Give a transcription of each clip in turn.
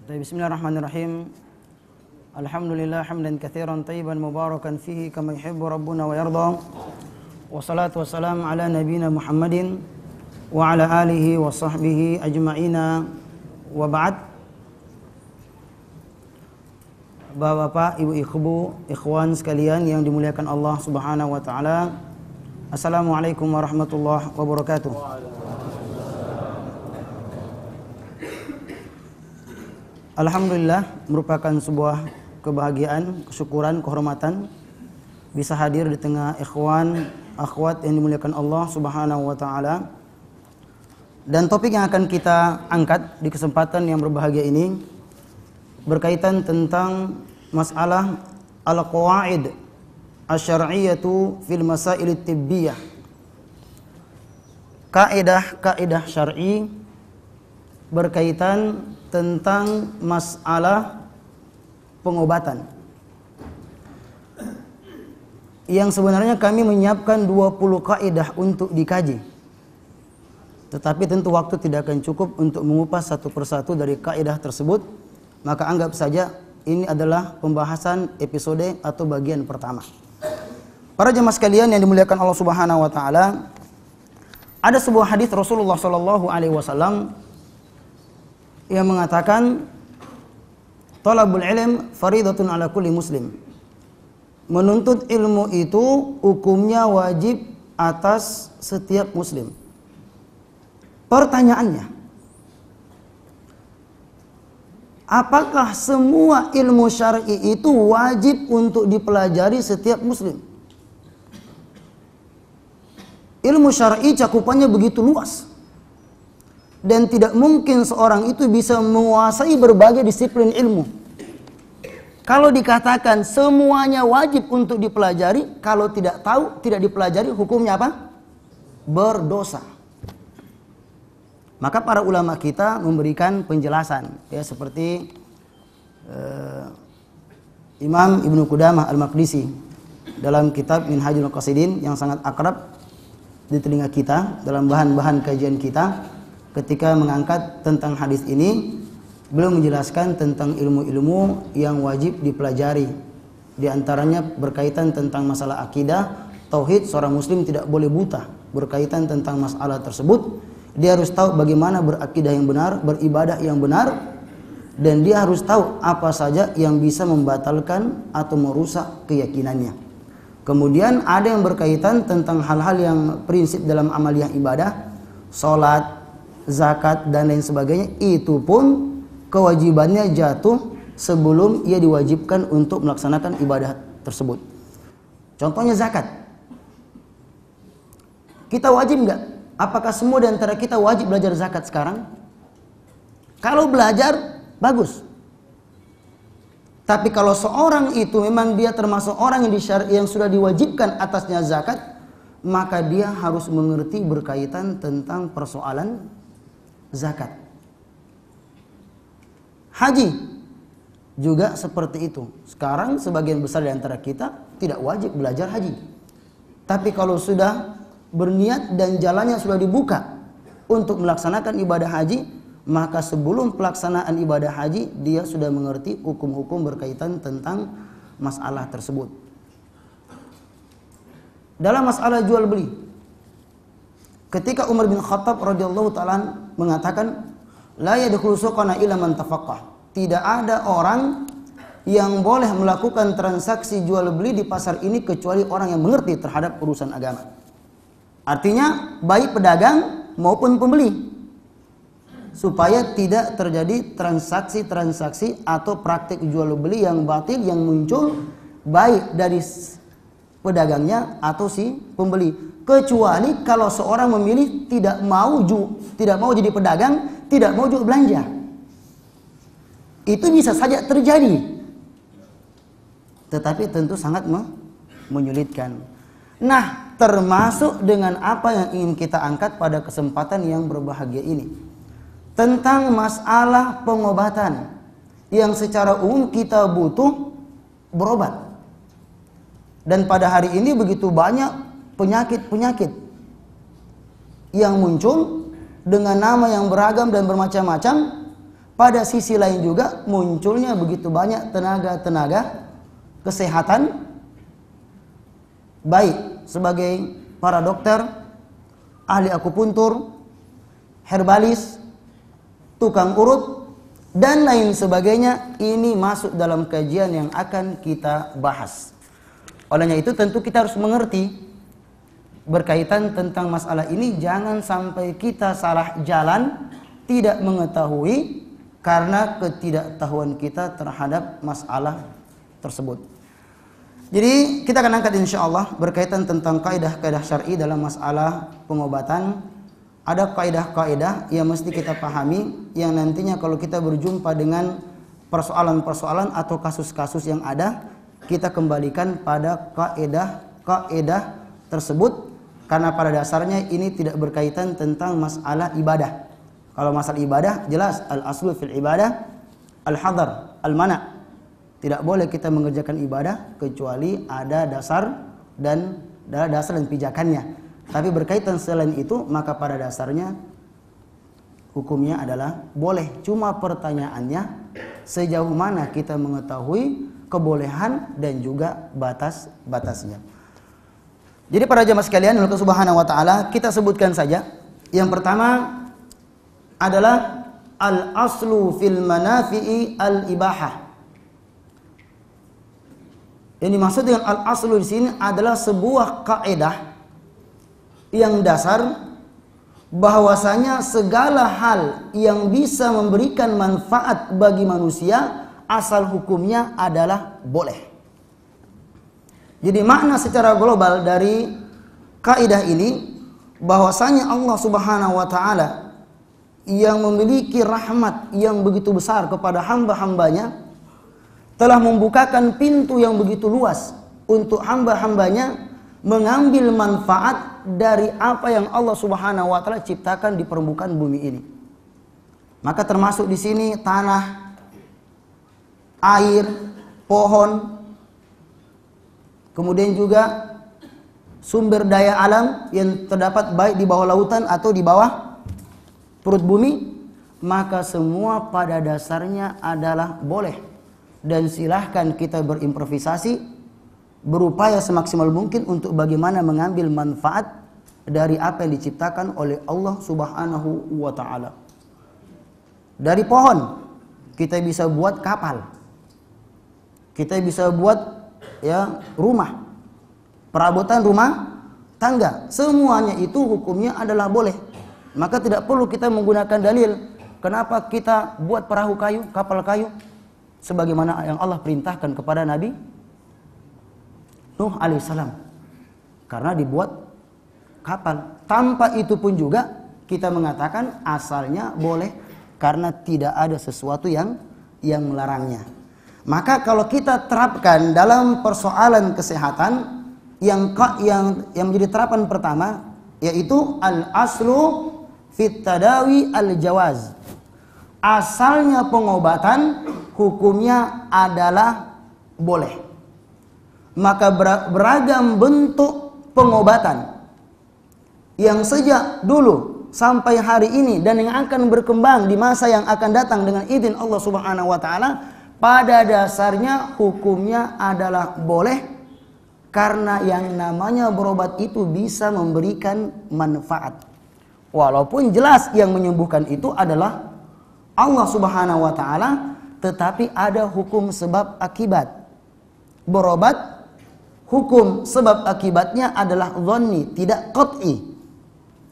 Bismillahirrahmanirrahim. Alhamdulillah hamdan katsiran tayyiban mubarakan fihi kama yuhibbu rabbuna wa yarda. Wassalatu wassalamu ala nabiyyina Muhammadin wa ala alihi wa sahbihi ajma'ina wa ba'd. Bapak-bapak, ibu-ibu, ikhwan sekalian yang dimuliakan Allah Subhanahu wa taala. Assalamualaikum warahmatullahi wabarakatuh. Alhamdulillah, merupakan sebuah kebahagiaan, kesyukuran, kehormatan bisa hadir di tengah ikhwan, akhwat yang dimuliakan Allah Subhanahu wa taala. Dan topik yang akan kita angkat di kesempatan yang berbahagia ini berkaitan tentang masalah al-qawaid asy-syar'iyyatu fil masail at-tibbiyah. Kaidah-kaidah syar'i berkaitan tentang masalah pengobatan. Yang sebenarnya kami menyiapkan 20 kaidah untuk dikaji. Tetapi tentu waktu tidak akan cukup untuk mengupas satu persatu dari kaidah tersebut. Maka anggap saja ini adalah pembahasan episode atau bagian pertama. Para jemaah sekalian yang dimuliakan Allah Subhanahu wa taala, ada sebuah hadis Rasulullah sallallahu alaihi wasallam yang mengatakan talabul ilm faridatun ala kulli muslim. Menuntut ilmu itu hukumnya wajib atas setiap muslim. Pertanyaannya, apakah semua ilmu syar'i itu wajib untuk dipelajari setiap muslim? Ilmu syar'i cakupannya begitu luas. Dan tidak mungkin seorang itu bisa menguasai berbagai disiplin ilmu. Kalau dikatakan semuanya wajib untuk dipelajari, kalau tidak tahu, tidak dipelajari, hukumnya apa? Berdosa. Maka para ulama kita memberikan penjelasan, ya, seperti Imam Ibnu Qudamah Al-Maqdisi dalam kitab Minhajul Qasidin yang sangat akrab di telinga kita dalam bahan-bahan kajian kita. Ketika mengangkat tentang hadis ini, beliau menjelaskan tentang ilmu-ilmu yang wajib dipelajari. Di antaranya berkaitan tentang masalah akidah, tauhid. Seorang muslim tidak boleh buta berkaitan tentang masalah tersebut. Dia harus tahu bagaimana berakidah yang benar, beribadah yang benar, dan dia harus tahu apa saja yang bisa membatalkan atau merusak keyakinannya. Kemudian ada yang berkaitan tentang hal-hal yang prinsip dalam amaliyah ibadah, salat, zakat dan lain sebagainya. Itu pun kewajibannya jatuh sebelum ia diwajibkan untuk melaksanakan ibadah tersebut. Contohnya zakat. Kita wajib nggak? Apakah semua di antara kita wajib belajar zakat sekarang? Kalau belajar, bagus. Tapi kalau seorang itu memang dia termasuk orang yang sudah diwajibkan atasnya zakat, maka dia harus mengerti berkaitan tentang persoalan zakat. Haji juga seperti itu. Sekarang sebagian besar di antara kita tidak wajib belajar haji. Tapi kalau sudah berniat dan jalannya sudah dibuka untuk melaksanakan ibadah haji, maka sebelum pelaksanaan ibadah haji dia sudah mengerti hukum-hukum berkaitan tentang masalah tersebut. Dalam masalah jual beli, ketika Umar bin Khattab radhiyallahu taala mengatakan la yadkhulu suqana illa man tafaqqah. Tidak ada orang yang boleh melakukan transaksi jual beli di pasar ini kecuali orang yang mengerti terhadap urusan agama. Artinya baik pedagang maupun pembeli, supaya tidak terjadi transaksi-transaksi atau praktik jual beli yang batil yang muncul baik dari pedagangnya atau si pembeli. Kecuali kalau seorang memilih tidak mau jadi pedagang, tidak mau juga belanja. Itu bisa saja terjadi. Tetapi tentu sangat menyulitkan. Nah, termasuk dengan apa yang ingin kita angkat pada kesempatan yang berbahagia ini. Tentang masalah pengobatan yang secara umum kita butuh berobat. Dan pada hari ini begitu banyak penyakit-penyakit yang muncul dengan nama yang beragam dan bermacam-macam, pada sisi lain juga munculnya begitu banyak tenaga-tenaga kesehatan baik sebagai para dokter, ahli akupuntur, herbalis, tukang urut dan lain sebagainya. Ini masuk dalam kajian yang akan kita bahas. Olehnya itu tentu kita harus mengerti berkaitan tentang masalah ini, jangan sampai kita salah jalan, tidak mengetahui karena ketidaktahuan kita terhadap masalah tersebut. Jadi kita akan angkat insyaallah berkaitan tentang kaidah-kaidah syar'i dalam masalah pengobatan. Ada kaidah-kaidah yang mesti kita pahami, yang nantinya kalau kita berjumpa dengan persoalan-persoalan atau kasus-kasus yang ada, kita kembalikan pada kaidah-kaidah tersebut, karena pada dasarnya ini tidak berkaitan tentang masalah ibadah. Kalau masalah ibadah jelas al-aslu fil ibadah al-hadar, al-mana'. Tidak boleh kita mengerjakan ibadah kecuali ada dasar dan pijakannya. Tapi berkaitan selain itu, maka pada dasarnya hukumnya adalah boleh. Cuma pertanyaannya sejauh mana kita mengetahui kebolehan dan juga batas-batasnya. Jadi para jamaah sekalian, Allah Subhanahu wa taala, kita sebutkan saja. Yang pertama adalah al-aslu fil manafi'i al-ibahah. Yang dimaksud dengan al-aslu di sini adalah sebuah kaidah yang dasar bahwasanya segala hal yang bisa memberikan manfaat bagi manusia asal hukumnya adalah boleh. Jadi makna secara global dari kaidah ini bahwasanya Allah Subhanahu wa taala yang memiliki rahmat yang begitu besar kepada hamba-hambanya telah membukakan pintu yang begitu luas untuk hamba-hambanya mengambil manfaat dari apa yang Allah Subhanahu wa taala ciptakan di permukaan bumi ini. Maka termasuk di sini tanah, air, pohon, kemudian juga sumber daya alam yang terdapat baik di bawah lautan atau di bawah perut bumi, maka semua pada dasarnya adalah boleh. Dan silahkan kita berimprovisasi, berupaya semaksimal mungkin untuk bagaimana mengambil manfaat dari apa yang diciptakan oleh Allah Subhanahu wa taala. Dari pohon kita bisa buat kapal. Kita bisa buat rumah. Perabotan rumah tangga. Semuanya itu hukumnya adalah boleh. Maka tidak perlu kita menggunakan dalil kenapa kita buat perahu kayu, kapal kayu sebagaimana yang Allah perintahkan kepada Nabi Nuh alaihissalam, karena dibuat kapal. Tanpa itu pun juga kita mengatakan asalnya boleh karena tidak ada sesuatu yang melarangnya. Maka kalau kita terapkan dalam persoalan kesehatan yang menjadi terapan pertama, yaitu al-aslu fit tadawi al-jawaz. Asalnya pengobatan hukumnya adalah boleh. Maka beragam bentuk pengobatan yang sejak dulu sampai hari ini dan yang akan berkembang di masa yang akan datang dengan izin Allah Subhanahu wa taala, pada dasarnya hukumnya adalah boleh. Karena yang namanya berobat itu bisa memberikan manfaat. Walaupun jelas yang menyembuhkan itu adalah Allah Subhanahu wa taala, tetapi ada hukum sebab akibat. Berobat hukum sebab akibatnya adalah dhanni, tidak qat'i.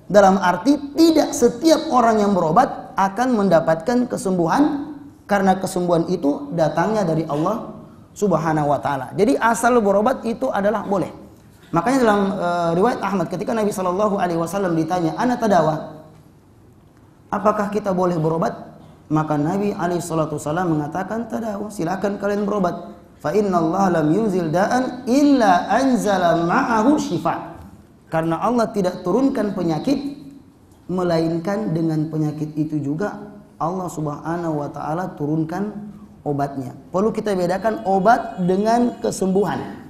Dalam arti tidak setiap orang yang berobat akan mendapatkan kesembuhan, karena kesembuhan itu datangnya dari Allah Subhanahu wa taala. Jadi asal berobat itu adalah boleh. Makanya dalam riwayat Ahmad ketika Nabi sallallahu alaihi wasallam ditanya, "Ana tadawa?" Apakah kita boleh berobat? Maka Nabi alaihi salatu wasallam mengatakan, "Tadawa, silakan kalian berobat. Fa innallaha lam yunzil da'an illa anzala ma'ahu shifa." Karena Allah tidak turunkan penyakit melainkan dengan penyakit itu juga Allah Subhanahu wa taala turunkan obatnya. Perlu kita bedakan obat dengan kesembuhan.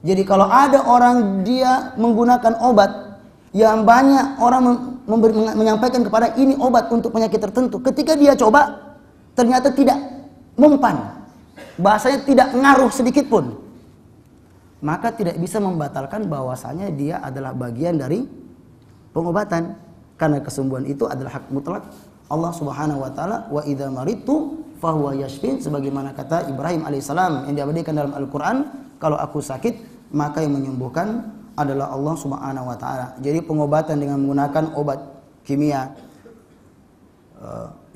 Jadi kalau ada orang dia menggunakan obat yang banyak orang menyampaikan kepada ini obat untuk penyakit tertentu, ketika dia coba ternyata tidak mempan, bahasanya tidak ngaruh sedikit pun, maka tidak bisa membatalkan bahwasanya dia adalah bagian dari pengobatan, karena kesembuhan itu adalah hak mutlak Allah Subhanahu wa taala. Wa idza maridtu fahuwa yashfin, sebagaimana kata Ibrahim alaihissalam yang diabadikan dalam Al-Qur'an, kalau aku sakit maka yang menyembuhkan adalah Allah Subhanahu wa taala. Jadi pengobatan dengan menggunakan obat kimia,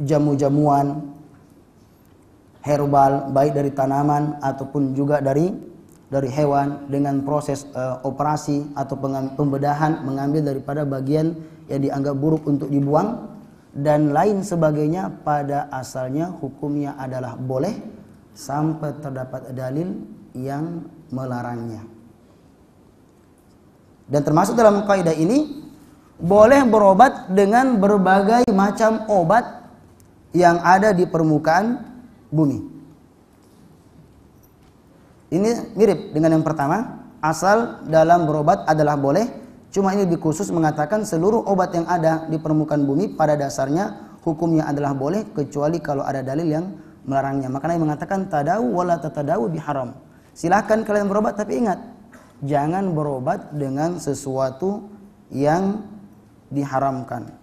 jamu-jamuan herbal baik dari tanaman ataupun juga dari hewan, dengan proses operasi atau pembedahan, mengambil daripada bagian yang dianggap buruk untuk dibuang dan lain sebagainya, pada asalnya hukumnya adalah boleh sampai terdapat dalil yang melarangnya. Dan termasuk dalam kaidah ini boleh berobat dengan berbagai macam obat yang ada di permukaan bumi. Ini mirip dengan yang pertama, asal dalam berobat adalah boleh, cuma ini lebih khusus mengatakan seluruh obat yang ada di permukaan bumi pada dasarnya hukumnya adalah boleh, kecuali kalau ada dalil yang melarangnya. Makanya mengatakan tadawu wala tatadawu biharam. Silahkan kalian berobat, tapi ingat, jangan berobat dengan sesuatu yang diharamkan.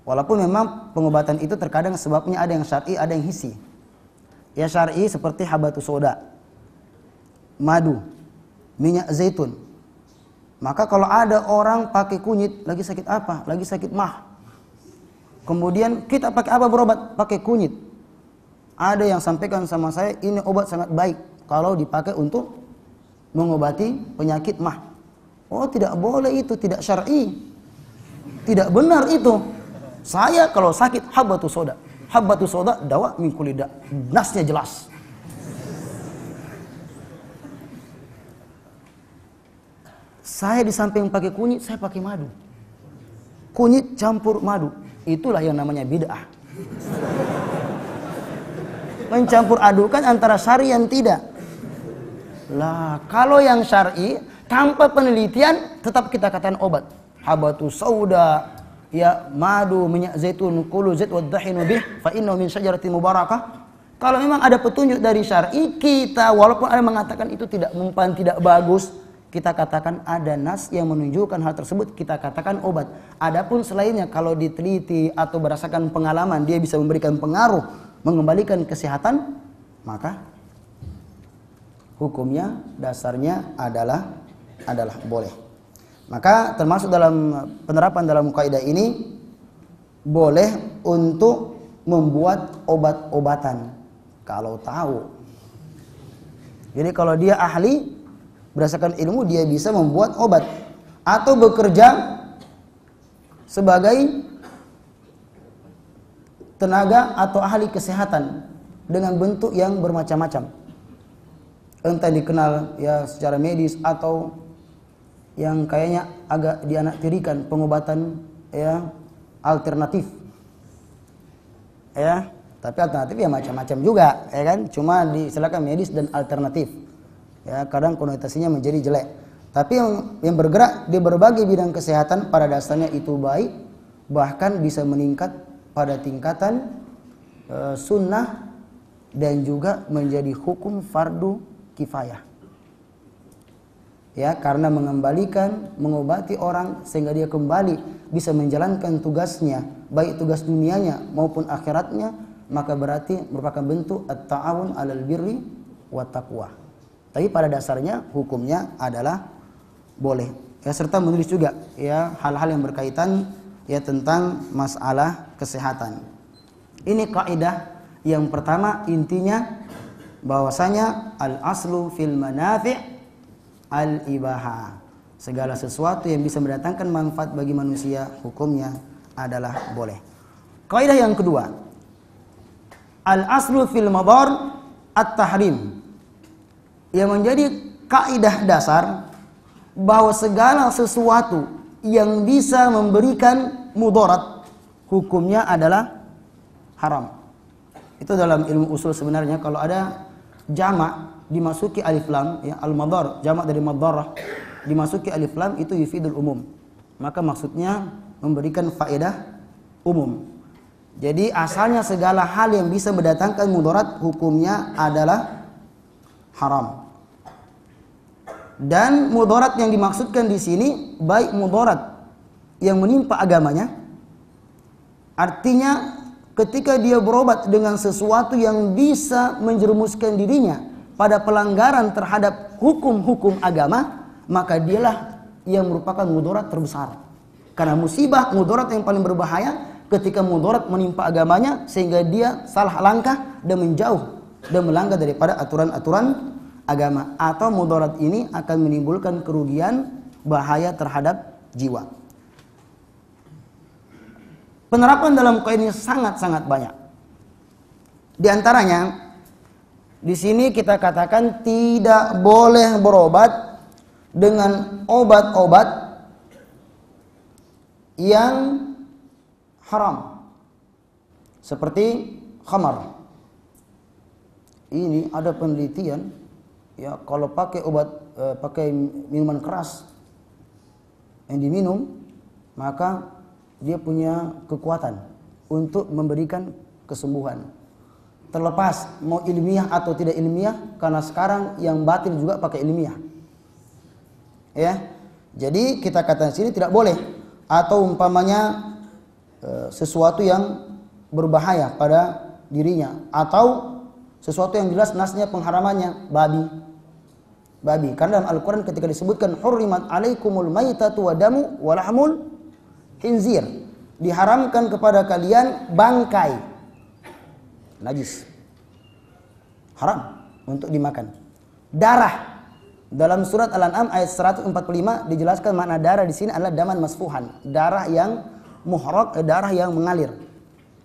Walaupun memang pengobatan itu terkadang sebabnya ada yang syar'i, ada yang hisi. Ya syar'i seperti habatus soda, madu, minyak zaitun. Maka kalau ada orang pakai kunyit, lagi sakit apa? Lagi sakit mah. Kemudian kita pakai apa berobat? Pakai kunyit. Ada yang sampaikan sama saya, ini obat sangat baik kalau dipakai untuk mengobati penyakit mah. Oh, tidak boleh itu, tidak syar'i. Tidak benar itu. Saya kalau sakit habatus soda. Habatus soda dawa min kulli da. Nasnya jelas. Saya di samping pakai kunyit, saya pakai madu. Kunyit campur madu. Itulah yang namanya bid'ah. Mencampur adukan antara syar'i yang tidak. Lah, kalau yang syar'i tanpa penelitian tetap kita katakan obat. Habatus sauda, ya madu, minyak zaitun, kulu zait waddahinu bih fa innahu min syajaratin mubarakah. Kalau memang ada petunjuk dari syar'i, kita walaupun ada mengatakan itu tidak mempan, tidak bagus, kita katakan ada nas yang menunjukkan hal tersebut, kita katakan obat. Adapun selainnya kalau diteliti atau berdasarkan pengalaman dia bisa memberikan pengaruh, mengembalikan kesehatan, maka hukumnya dasarnya adalah boleh. Maka termasuk dalam penerapan dalam kaidah ini boleh untuk membuat obat-obatan kalau tahu. Jadi kalau dia ahli berdasarkan ilmu, dia bisa membuat obat atau bekerja sebagai tenaga atau ahli kesehatan dengan bentuk yang bermacam-macam. Entah dikenal ya secara medis atau yang kayaknya agak dianaktirikan pengobatan ya alternatif. Ya, tapi alternatif ya macam-macam juga, ya kan? Cuma disilakan medis dan alternatif. Ya, kadang konotasinya menjadi jelek. Tapi yang bergerak di berbagai bidang kesehatan pada dasarnya itu baik, bahkan bisa meningkat pada tingkatan sunnah dan juga menjadi hukum fardu kifayah. Ya, karena mengobati orang sehingga dia kembali bisa menjalankan tugasnya, baik tugas dunianya maupun akhiratnya, maka berarti merupakan bentuk at-ta'awun 'alal birri wat taqwa. Tapi pada dasarnya hukumnya adalah boleh. Ya, serta menulis juga ya hal-hal yang berkaitan ya tentang masalah kesehatan. Ini kaidah yang pertama, intinya bahwasanya al-aslu fil manafi' al-ibaha. Segala sesuatu yang bisa mendatangkan manfaat bagi manusia, hukumnya adalah boleh. Kaidah yang kedua, al-aslu fil madar at-tahrim. Yang menjadi kaidah dasar bahwa segala sesuatu yang bisa memberikan mudarat, hukumnya adalah haram. Itu dalam ilmu usul sebenarnya kalau ada jamak dimasuki alif lam, ya al-madar, jamak dari madarah, dimasuki alif lam itu yufidul umum. Maka maksudnya memberikan faedah umum. Jadi asalnya segala hal yang bisa mendatangkan mudarat hukumnya adalah haram. Dan mudarat yang dimaksudkan di sini baik mudarat yang menimpa agamanya, artinya ketika dia berobat dengan sesuatu yang bisa menjerumuskan dirinya pada pelanggaran terhadap hukum-hukum agama, maka dialah yang merupakan mudarat terbesar. Karena musibah mudarat yang paling berbahaya ketika mudarat menimpa agamanya sehingga dia salah langkah dan menjauh dan melanggar daripada aturan-aturan agama, atau mudarat ini akan menimbulkan kerugian bahaya terhadap jiwa. Penerapan dalam kaidah ini sangat-sangat banyak. Di antaranya di sini kita katakan tidak boleh berobat dengan obat-obat yang haram seperti khamar. Ini ada penelitian, ya, kalau pakai obat pakai minuman keras yang diminum, maka dia punya kekuatan untuk memberikan kesembuhan. Terlepas mau ilmiah atau tidak ilmiah, karena sekarang yang batil juga pakai ilmiah. Ya. Jadi kita katakan sini tidak boleh, atau umpamanya sesuatu yang berbahaya pada dirinya, atau sesuatu yang jelas nasnya pengharamannya, babi. Karena dalam Al-Quran ketika disebutkan hurrimat alaikumul maitatu wa damu wa lahmul khinzir, diharamkan kepada kalian bangkai najis, haram untuk dimakan. Darah, dalam surat Al-An'am ayat 145 dijelaskan makna darah di sini adalah daman masfuhan, darah yang muhraq, darah yang mengalir,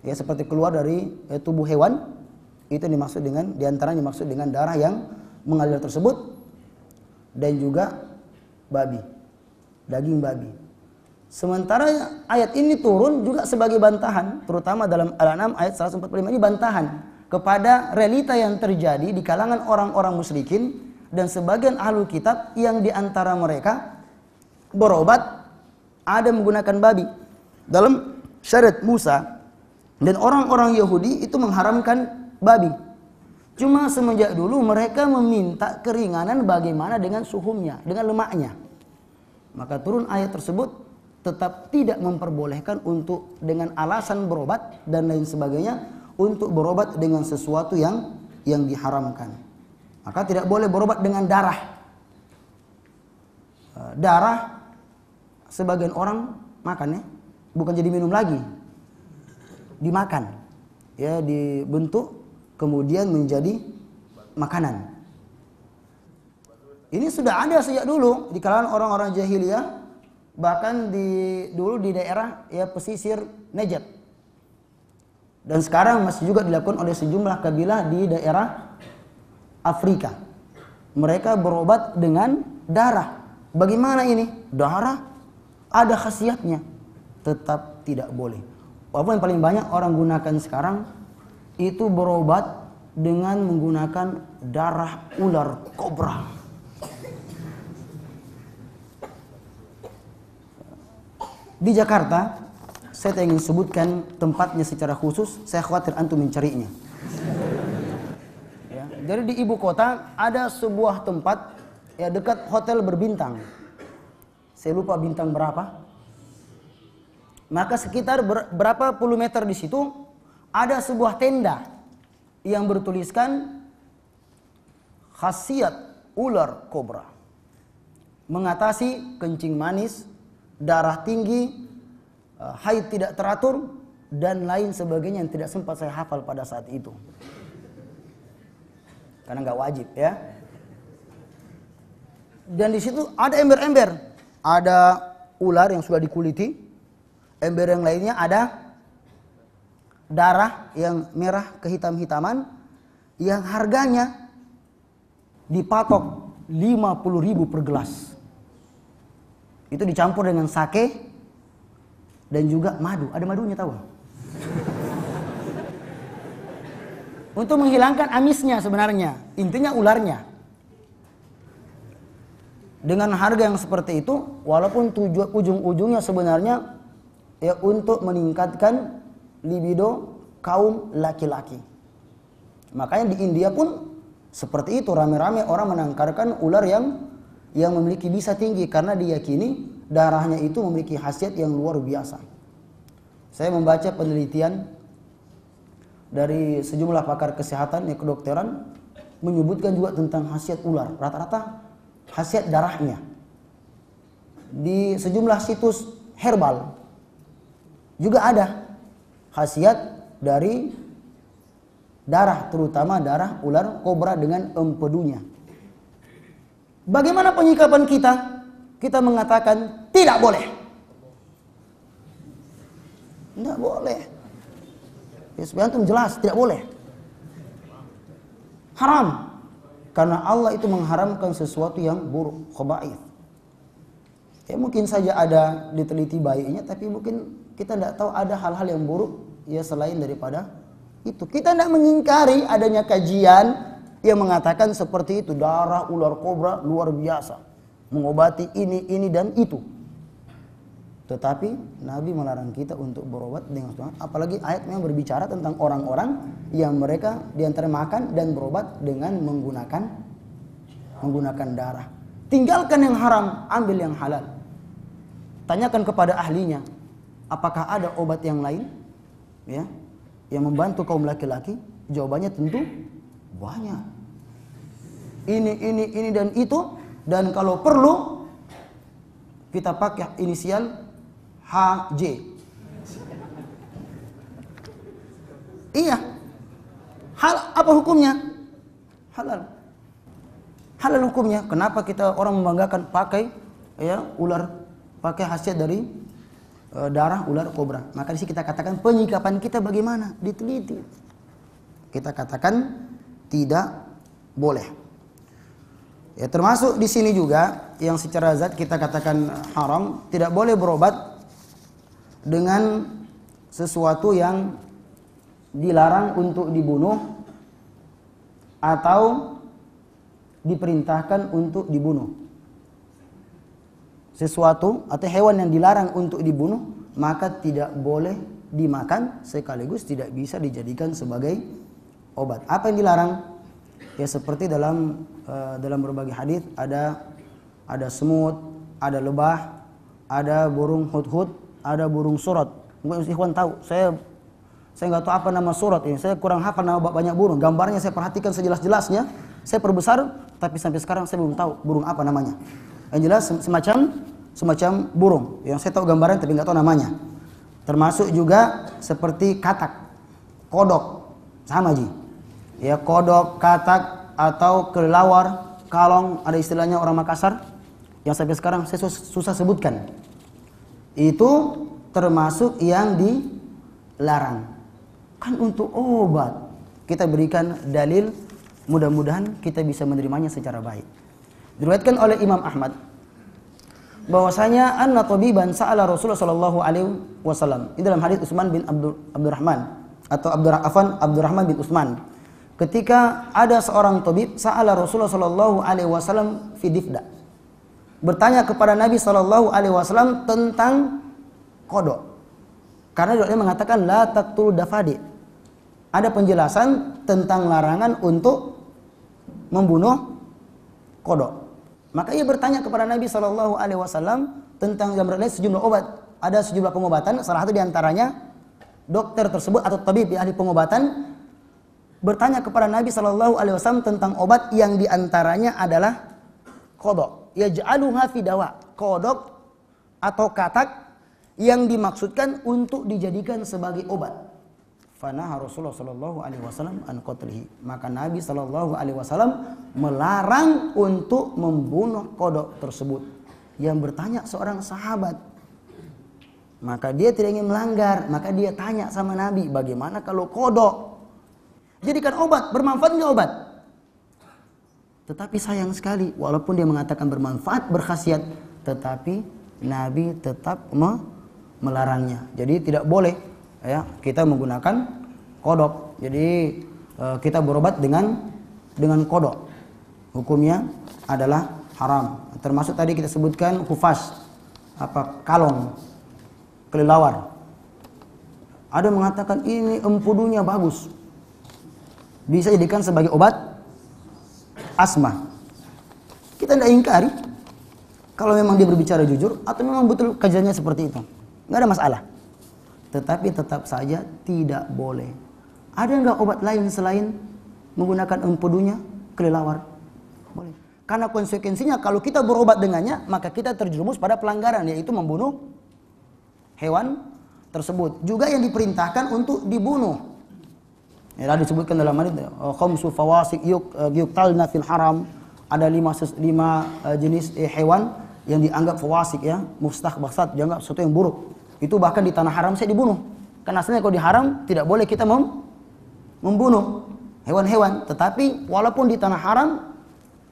ya, seperti keluar dari tubuh hewan. Itu dimaksud dengan, diantaranya dimaksud dengan darah yang mengalir tersebut. Dan juga babi, daging babi. Sementara ayat ini turun juga sebagai bantahan, terutama dalam Al-An'am ayat 145 ini bantahan kepada realita yang terjadi di kalangan orang-orang musyrikin dan sebagian ahlul kitab yang diantara mereka berobat ada menggunakan babi. Dalam syariat Musa dan orang-orang Yahudi itu mengharamkan babi. Cuma semenjak dulu mereka meminta keringanan bagaimana dengan suhumnya, dengan lemaknya. Maka turun ayat tersebut tetap tidak memperbolehkan untuk dengan alasan berobat dan lain sebagainya untuk berobat dengan sesuatu yang diharamkan. Maka tidak boleh berobat dengan darah. Darah sebagian orang makan, ya, bukan jadi minum lagi, dimakan, ya, dibentuk kemudian menjadi makanan. Ini sudah ada sejak dulu di kalangan orang-orang jahiliyah, bahkan dulu di daerah, ya, pesisir Najd. Dan sekarang masih juga dilakukan oleh sejumlah kabilah di daerah Afrika. Mereka berobat dengan darah. Bagaimana ini? Darah ada khasiatnya. Tetap tidak boleh. Walaupun yang paling banyak orang gunakan sekarang itu berobat dengan menggunakan darah ular kobra. Di Jakarta, saya ingin sebutkan tempatnya secara khusus, saya khawatir antum mencarinya. Ya, jadi di ibu kota ada sebuah tempat, ya, dekat hotel berbintang. Saya lupa bintang berapa. Maka sekitar berapa puluh meter di situ ada sebuah tenda yang bertuliskan khasiat ular kobra, mengatasi kencing manis, darah tinggi, haid tidak teratur, dan lain sebagainya yang tidak sempat saya hafal pada saat itu. Karena nggak wajib, ya. Dan di situ ada ember-ember, ada ular yang sudah dikuliti, ember yang lainnya ada darah yang merah kehitam-hitaman yang harganya dipatok 50.000 per gelas. Itu dicampur dengan sake dan juga madu. Ada madunya, tahu? Untuk menghilangkan amisnya sebenarnya. Intinya ularnya. Dengan harga yang seperti itu, walaupun ujung-ujungnya sebenarnya, ya, untuk meningkatkan libido kaum laki-laki. Makanya di India pun seperti itu, rame-rame orang menangkarkan ular yang memiliki bisa tinggi karena diyakini darahnya itu memiliki khasiat yang luar biasa. Saya membaca penelitian dari sejumlah pakar kesehatan yang kedokteran menyebutkan juga tentang khasiat ular. Rata-rata khasiat darahnya. Di sejumlah situs herbal juga ada khasiat dari darah, terutama darah ular kobra dengan empedunya. Bagaimana penyikapan kita? Kita mengatakan tidak boleh. Tidak boleh. Ya, supaya antum jelas, tidak boleh. Haram. Karena Allah itu mengharamkan sesuatu yang buruk, khaba'ith. Ya mungkin saja ada diteliti baiknya, tapi mungkin kita tidak tahu ada hal-hal yang buruk ya selain daripada itu. Kita tidak mengingkari adanya kajian yang mengatakan seperti itu, darah ular kobra luar biasa, mengobati ini dan itu. Tetapi Nabi melarang kita untuk berobat dengan semua. Apalagi ayatnya berbicara tentang orang-orang yang mereka diantara makan dan berobat dengan menggunakan darah. Tinggalkan yang haram, ambil yang halal. Tanyakan kepada ahlinya, apakah ada obat yang lain, ya, yang membantu kaum laki-laki? Jawabannya tentu banyak. Ini dan itu, dan kalau perlu kita pakai inisial HJ. Iya. Apa hukumnya? Halal. Halal hukumnya. Kenapa kita orang membanggakan pakai ya ular, pakai khasiat dari darah ular kobra? Maka di sini kita katakan penyikapan kita bagaimana? Diteliti. Kita katakan tidak boleh. Ya, termasuk di sini juga yang secara zat kita katakan haram, tidak boleh berobat dengan sesuatu yang dilarang untuk dibunuh atau diperintahkan untuk dibunuh. Sesuatu atau hewan yang dilarang untuk dibunuh maka tidak boleh dimakan, sekaligus tidak bisa dijadikan sebagai obat. Apa yang dilarang? Ya seperti dalam berbagai hadis ada semut, ada lebah, ada burung hudhud, ada burung surat. Mungkin ikhwan tahu, saya nggak tahu apa nama surat ini. Saya kurang hafal nama banyak burung. Gambarnya saya perhatikan sejelas-jelasnya. Saya perbesar, tapi sampai sekarang saya belum tahu burung apa namanya. Yang jelas semacam burung. Yang saya tahu gambarnya tapi nggak tahu namanya. Termasuk juga seperti katak, kodok, sama ji. Ya kodok, katak atau kelelawar, kalong, ada istilahnya orang Makassar yang sampai sekarang saya susah sebutkan. Itu termasuk yang dilarang. Kan untuk obat kita berikan dalil, mudah-mudahan kita bisa menerimanya secara baik. Diriwayatkan oleh Imam Ahmad bahwasanya anna tabiban sa'ala Rasulullah sallallahu alaihi wasallam. Ini dalam hadis Utsman bin Abdurrahman atau Abdurrahman bin Utsman. Ketika ada seorang tabib sa'ala Rasulullah sallallahu alaihi wasallam fi difda. Bertanya kepada Nabi sallallahu alaihi wasallam tentang kodok. Karena dia mengatakan la taqtul dafadi. Ada penjelasan tentang larangan untuk membunuh kodok. Maka ia bertanya kepada Nabi sallallahu alaihi wasallam tentang sejumlah obat. Ada sejumlah pengobatan, salah satu di antaranya dokter tersebut atau tabib ahli pengobatan bertanya kepada Nabi sallallahu alaihi wasallam tentang obat yang di antaranya adalah kodok. Yaj'aluha fi dawa. Kodok atau katak yang dimaksudkan untuk dijadikan sebagai obat. Fanaha Rasulullah sallallahu alaihi wasallam an qatlihi. Maka Nabi sallallahu alaihi wasallam melarang untuk membunuh kodok tersebut. Yang bertanya seorang sahabat. Maka dia tidak ingin melanggar, maka dia tanya sama Nabi, bagaimana kalau kodok jadikan obat, bermanfaat enggak obat? Tetapi sayang sekali, walaupun dia mengatakan bermanfaat, berkhasiat, tetapi Nabi tetap melarangnya. Jadi tidak boleh ya kita menggunakan kodok. Jadi kita berobat dengan kodok. Hukumnya adalah haram. Termasuk tadi kita sebutkan khufas, kalong, kelelawar. Ada mengatakan ini empudunya bagus, bisa jadikan sebagai obat asma. Kita tidak ingkari kalau memang dia berbicara jujur atau memang betul kajiannya seperti itu, nggak ada masalah. Tetapi tetap saja tidak boleh. Ada nggak obat lain selain menggunakan empudunya kelelawar? Boleh. Karena konsekuensinya kalau kita berobat dengannya, maka kita terjerumus pada pelanggaran, yaitu membunuh hewan tersebut. Juga yang diperintahkan untuk dibunuh. Ya, disebutkan dalam hadis, khamsu fawasik yuqtalna fil haram. Ada lima jenis hewan yang dianggap fawasik, ya, mustahbasat, dianggap sesuatu yang buruk. Itu bahkan di tanah haram saya dibunuh. Karena asalnya kalau di haram tidak boleh kita membunuh hewan-hewan. Tetapi walaupun di tanah haram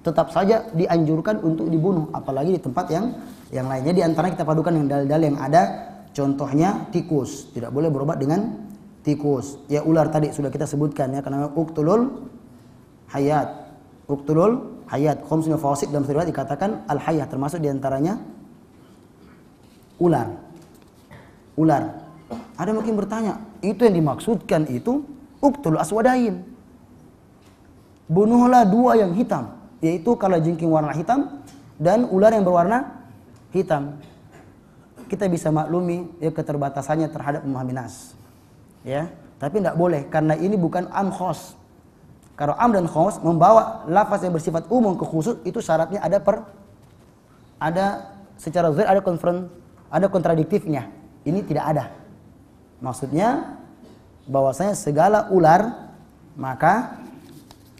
tetap saja dianjurkan untuk dibunuh. Apalagi di tempat yang lainnya. Di antara kita padukan dengan dalil-dalil yang ada. Contohnya tikus. Tidak boleh berobat dengan tikus. Ya, ular tadi sudah kita sebutkan, ya. Karena uqtulul hayat. Uqtulul hayat. Khamsuna fawasik dalam riwayat dikatakan al-hayat. Termasuk di antaranya ular. Ular. Ada mungkin bertanya, itu yang dimaksudkan itu uqtul aswadain. Bunuhlah dua yang hitam, yaitu kalajengking warna hitam dan ular yang berwarna hitam. Kita bisa maklumi, ya, keterbatasannya terhadap memahami nas. Ya, tapi tidak boleh karena ini bukan am khos. Kalau am dan khos membawa lafaz yang bersifat umum ke khusus, itu syaratnya ada secara zahir ada kontradiktifnya. Ini tidak ada. Maksudnya bahwasanya segala ular maka,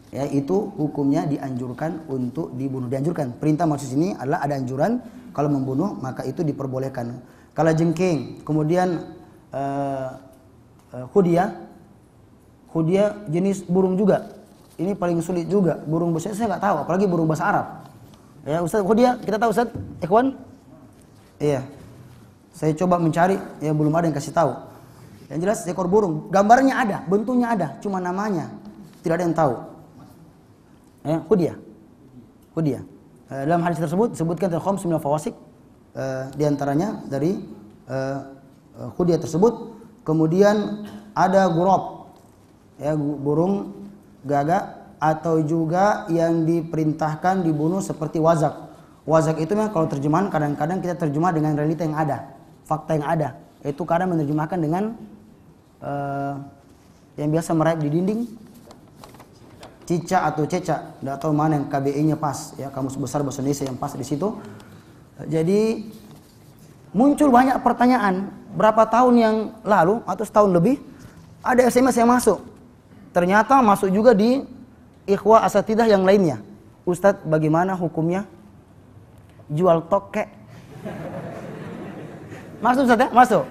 ya, itu hukumnya dianjurkan untuk dibunuh. Dianjurkan. Perintah maksud ini adalah ada anjuran kalau membunuh maka itu diperbolehkan. Kalajengking, kemudian hudia jenis burung juga. Ini paling sulit juga. Burung bahasa saya nggak tahu, apalagi burung bahasa Arab. Ya, Ustaz, hudia kita tahu, Ustaz? Ikhwan? Iya. Saya coba mencari, ya belum ada yang kasih tahu. Yang jelas ekor burung, gambarnya ada, bentuknya ada, cuma namanya tidak ada yang tahu. Ya, hudia. Dalam hadis tersebut disebutkan khams minal fawasik, di antaranya dari hudia tersebut. Kemudian ada gurab, ya, burung gagak, atau juga yang diperintahkan dibunuh seperti wazak. Wazak itu memang kalau terjemahan kadang-kadang kita terjemah dengan realita yang ada, fakta yang ada. Itu kadang menerjemahkan dengan yang biasa merayap di dinding, cicak atau cecak, tidak tahu mana yang KBI-nya pas, ya, Kamus Besar Bahasa Indonesia yang pas di situ. Jadi muncul banyak pertanyaan. Berapa tahun yang lalu atau setahun lebih ada SMS yang masuk. Ternyata masuk juga di ikhwah asatidah yang lainnya. Ustadz, bagaimana hukumnya jual tokek? Masuk, Ustadz, ya? Masuk.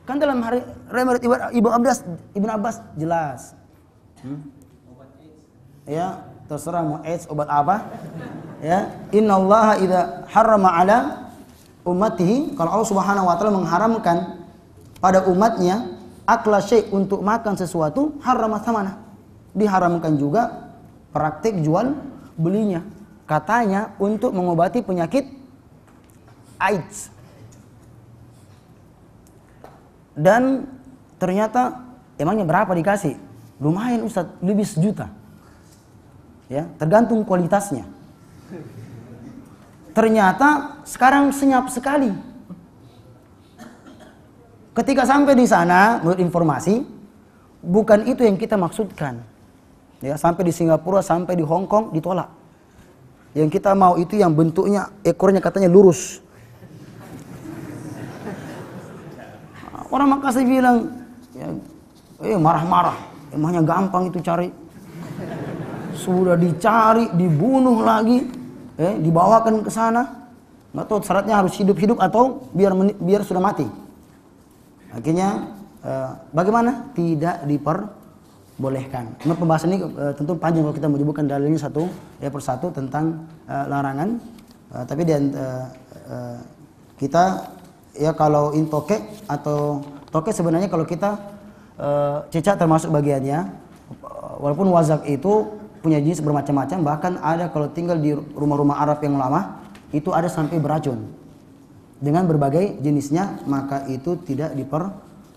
Kan dalam hari Ibnu Abbas jelas. Ya, terserah mau AIDS obat apa. Ya, innallaha idza harrama ala ummatihi, kalau Allah Subhanahu wa taala mengharamkan pada umatnya akla syai' untuk makan sesuatu, harrama thamana. Diharamkan juga praktik jual belinya. Katanya untuk mengobati penyakit AIDS. Dan ternyata emangnya berapa dikasih? Lumayan, Ustadz, lebih 1 juta. Ya, tergantung kualitasnya. Ternyata sekarang senyap sekali. Ketika sampai di sana, menurut informasi, bukan itu yang kita maksudkan. Ya, sampai di Singapura, sampai di Hong Kong ditolak. Yang kita mau itu yang bentuknya ekornya katanya lurus. Orang Makassar bilang, ya, marah-marah. Emangnya gampang itu cari. Sudah dicari, dibunuh lagi, dibawakan ke sana. Nggak tahu syaratnya harus hidup-hidup atau biar sudah mati. Akhirnya bagaimana? Tidak diperbolehkan. Nah, pembahasan ini tentu panjang kalau kita menyebutkan dalilnya satu persatu tentang larangan. Tapi kita, ya, kalau intokek atau tokek sebenarnya kalau kita cicak termasuk bagiannya. Walaupun wazak itu punya jenis bermacam-macam, bahkan ada kalau tinggal di rumah-rumah Arab yang lama itu ada sampai beracun. dengan berbagai jenisnya, maka itu tidak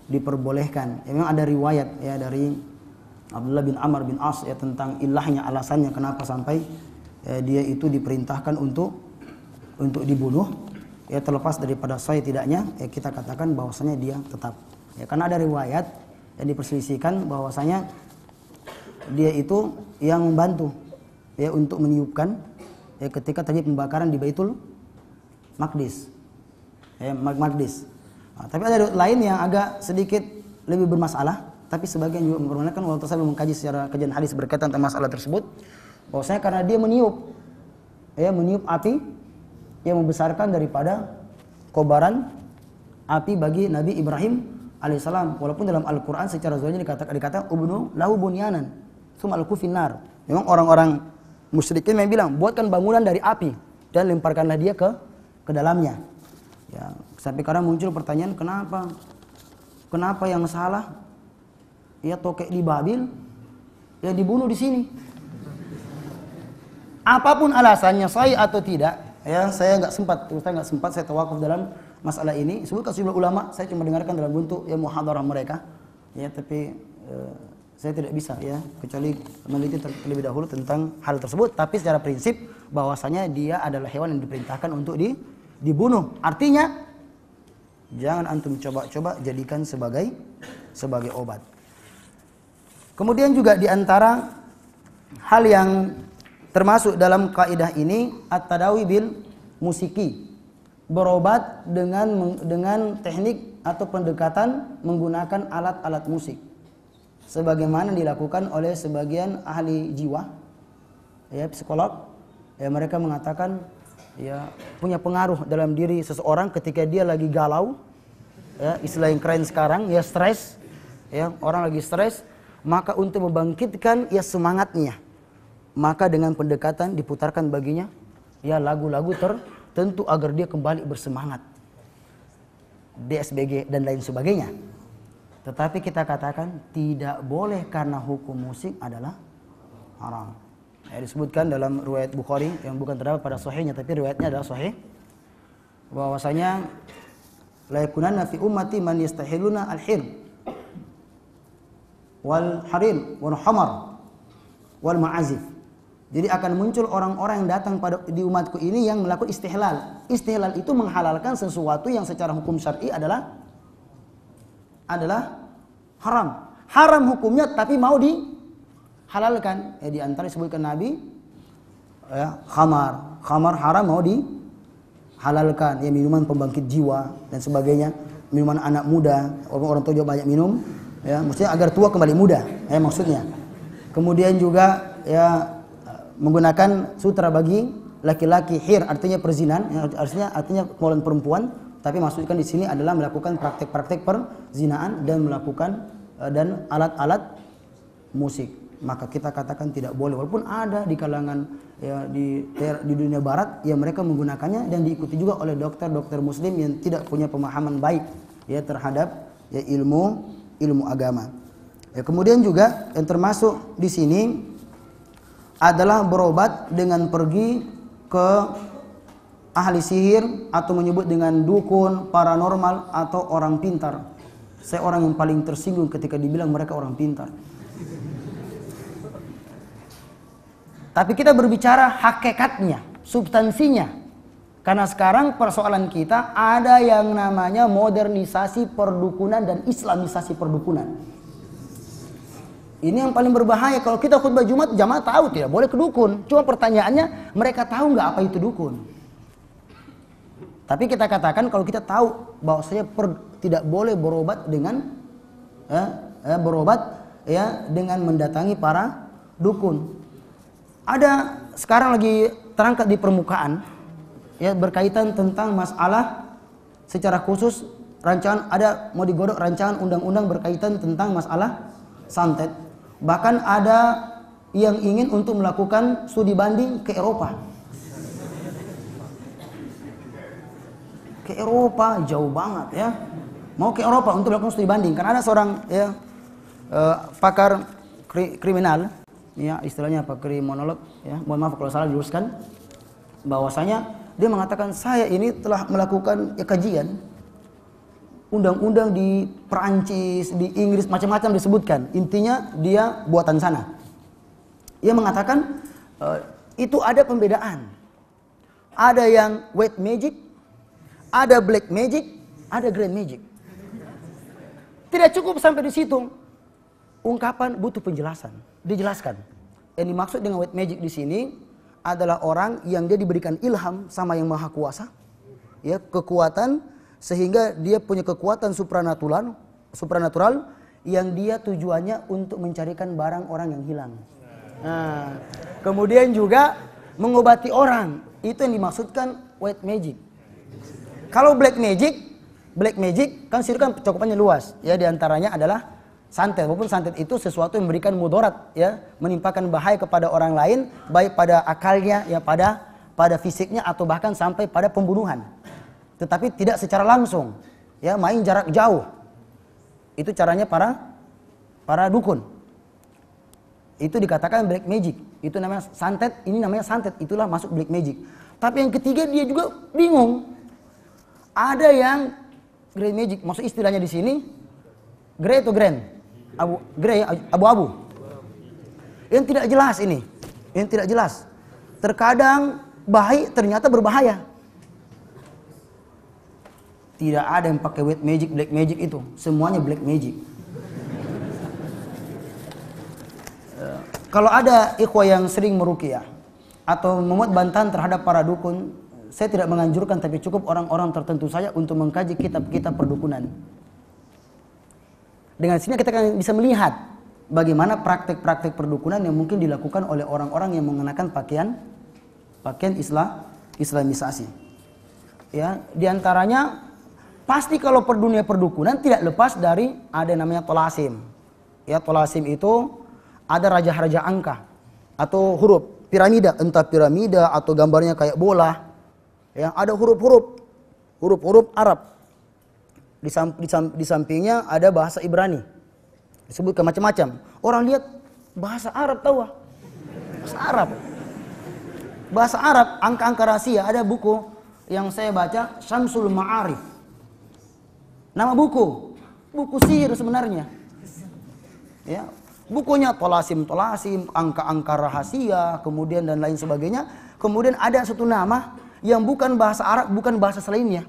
diperbolehkan. Ya, memang ada riwayat ya dari Abdullah bin Amr bin As ya tentang ilahnya, alasannya kenapa sampai dia itu diperintahkan untuk dibunuh. Ya, terlepas daripada sahih tidaknya, ya kita katakan bahwasanya dia tetap. Ya, karena ada riwayat yang diperselisihkan bahwasanya dia itu yang membantu ya untuk meniupkan ya ketika terjadi pembakaran di Baitul Maqdis. Ya, Maqdis. Nah, tapi ada riwayat lain yang agak sedikit lebih bermasalah, tapi sebagian juga menggunakan waktu saya mengkaji secara kajian hadis berkaitan tentang masalah tersebut, bahwasanya karena dia meniup api yang membesarkan daripada kobaran api bagi Nabi Ibrahim alaihissalam. Walaupun dalam Al-Quran secara zahirnya dikatakan ubnu lahu bunyanan tsumma alqu finnar. Memang orang-orang musyrikin yang bilang buatkan bangunan dari api dan lemparkanlah dia ke dalamnya. Ya, sampai kadang muncul pertanyaan kenapa yang salah ya tokek di Babil ya dibunuh di sini. Apapun alasannya sahih atau tidak, ya saya nggak sempat saya tawakuf dalam masalah ini. Sebutkan sejumlah ulama, saya cuma dengarkan dalam bentuk ya muhadarah mereka, ya tapi saya tidak bisa ya kecuali meneliti terlebih dahulu tentang hal tersebut. Tapi secara prinsip bahwasanya dia adalah hewan yang diperintahkan untuk dibunuh. Artinya jangan antum coba-coba jadikan sebagai obat. Kemudian juga diantara hal yang termasuk dalam kaidah ini at-tadawi bil musiki, berobat dengan teknik atau pendekatan menggunakan alat-alat musik, sebagaimana dilakukan oleh sebagian ahli jiwa, ya psikolog, ya mereka mengatakan ya punya pengaruh dalam diri seseorang ketika dia lagi galau, ya istilah yang keren sekarang ya stres, ya orang lagi stres, maka untuk membangkitkan ya semangatnya, maka dengan pendekatan diputarkan baginya ya lagu-lagu tertentu agar dia kembali bersemangat, DSBG dan lain sebagainya. Tetapi kita katakan tidak boleh karena hukum musik adalah haram. Ya, disebutkan dalam riwayat Bukhari yang bukan terdapat pada sahihnya tapi riwayatnya adalah sahih, bahwasanya la yakunanna fi ummati man yastahiluna al-hir wal harim wal hamar wal ma'azif. Jadi akan muncul orang-orang yang datang di umatku ini yang melakukan istihlal. Istihlal itu menghalalkan sesuatu yang secara hukum syar'i adalah haram. Haram hukumnya tapi mau dihalalkan. Ya, di antara disebutkan Nabi ya, khamar haram mau dihalalkan. Ya, minuman pembangkit jiwa dan sebagainya. Minuman anak muda, orang tua juga banyak minum, ya, maksudnya agar tua kembali muda, ya maksudnya. Kemudian juga ya menggunakan sutra bagi laki-laki, hir artinya perzinahan, artinya kemaluan perempuan, tapi maksudkan di sini adalah melakukan praktek-praktek perzinaan dan melakukan dan alat-alat musik. Maka kita katakan tidak boleh, walaupun ada di kalangan ya di dunia barat yang mereka menggunakannya dan diikuti juga oleh dokter-dokter muslim yang tidak punya pemahaman baik ya terhadap ya ilmu agama. Ya, kemudian juga yang termasuk di sini adalah berobat dengan pergi ke ahli sihir atau menyebut dengan dukun, paranormal atau orang pintar. Saya orang yang paling tersinggung ketika dibilang mereka orang pintar. Tapi kita berbicara hakikatnya, substansinya. Karena sekarang persoalan kita ada yang namanya modernisasi perdukunan dan islamisasi perdukunan. Ini yang paling berbahaya. Kalau kita khutbah Jumat, jamaah tahu tidak boleh ke dukun. Cuma pertanyaannya, mereka tahu nggak apa itu dukun? Tapi kita katakan kalau kita tahu bahwasanya tidak boleh berobat dengan dengan mendatangi para dukun. Ada sekarang lagi terangkat di permukaan ya berkaitan tentang masalah secara khusus mau digodok rancangan undang-undang berkaitan tentang masalah santet. Bahkan ada yang ingin untuk melakukan studi banding ke Eropa. Ke Eropa jauh banget ya. Mau ke Eropa untuk melakukan studi banding. Karena ada seorang ya pakar kriminal, ya istilahnya apa kriminolog ya. Mohon maaf kalau salah diluruskan. Bahwasanya Dia mengatakan, saya ini telah melakukan kajian undang-undang di Perancis, di Inggris, macam-macam disebutkan. Intinya dia buatan sana. Ia mengatakan itu ada pembedaan. Ada yang white magic, ada black magic, ada green magic. Tidak cukup sampai di situ. Ungkapan butuh penjelasan. Dijelaskan. Yang dimaksud dengan white magic di sini adalah orang yang dia diberikan ilham sama yang maha kuasa, ya, kekuatan, sehingga dia punya kekuatan supranatural yang dia tujuannya untuk mencarikan barang orang yang hilang. Nah, kemudian juga mengobati orang, itu yang dimaksudkan white magic. Kalau black magic kan sihir kan cakupannya luas, ya, diantaranya adalah santet, walaupun santet itu sesuatu yang memberikan mudarat, ya, menimpakan bahaya kepada orang lain, baik pada akalnya, ya, pada fisiknya, atau bahkan sampai pada pembunuhan. Tetapi tidak secara langsung, ya, main jarak jauh. Itu caranya para dukun. Itu dikatakan black magic. Itu namanya santet, ini namanya santet, itulah masuk black magic. Tapi yang ketiga dia juga bingung. Ada yang grey magic, maksud istilahnya di sini grey atau grand? Abu-abu. Yang tidak jelas ini. Yang tidak jelas. Terkadang baik, ternyata berbahaya. Tidak ada yang pakai white magic, black magic itu. Semuanya black magic. Kalau ada ikhwah yang sering meruqyah atau memuat bantahan terhadap para dukun, saya tidak menganjurkan, tapi cukup orang-orang tertentu saja untuk mengkaji kitab-kitab perdukunan. Dengan sini kita akan bisa melihat bagaimana praktek-praktek perdukunan yang mungkin dilakukan oleh orang-orang yang mengenakan pakaian Islamisasi. Ya, diantaranya pasti kalau dunia perdukunan tidak lepas dari ada yang namanya tolasim. Ya, tolasim itu ada raja-raja angka atau huruf piramida, entah piramida atau gambarnya kayak bola. Ya, ada huruf-huruf Arab. Di sampingnya ada bahasa Ibrani. Disebutkan macam-macam. Orang lihat bahasa Arab tahu. Bahasa Arab, angka-angka rahasia. Ada buku yang saya baca, Syamsul Ma'arif. Nama buku sihir sebenarnya. Ya, bukunya tolasim, angka-angka rahasia, kemudian dan lain sebagainya. Kemudian ada satu nama yang bukan bahasa Arab, bukan bahasa selainnya.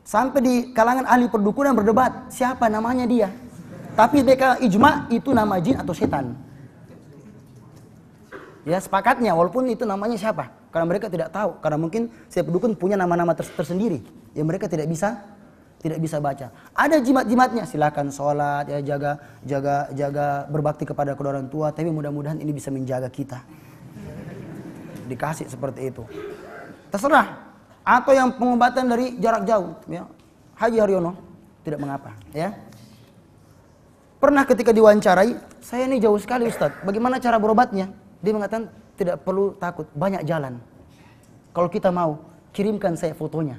Sampai di kalangan ahli perdukunan berdebat, siapa namanya dia. Tapi mereka ijma itu nama jin atau setan. Ya, sepakatnya walaupun itu namanya siapa. Karena mereka tidak tahu. Karena mungkin setiap pendukun punya nama-nama tersendiri yang mereka tidak bisa baca. Ada jimat-jimatnya, silakan sholat, ya, jaga berbakti kepada kedua orang tua. Tapi mudah-mudahan ini bisa menjaga kita. Dikasih seperti itu. Terserah. Atau yang pengobatan dari jarak jauh, ya. Haji Haryono tidak mengapa, ya. Pernah ketika diwawancarai, saya ini jauh sekali Ustaz, bagaimana cara berobatnya? Dia mengatakan tidak perlu takut, banyak jalan. Kalau kita mau, kirimkan saya fotonya.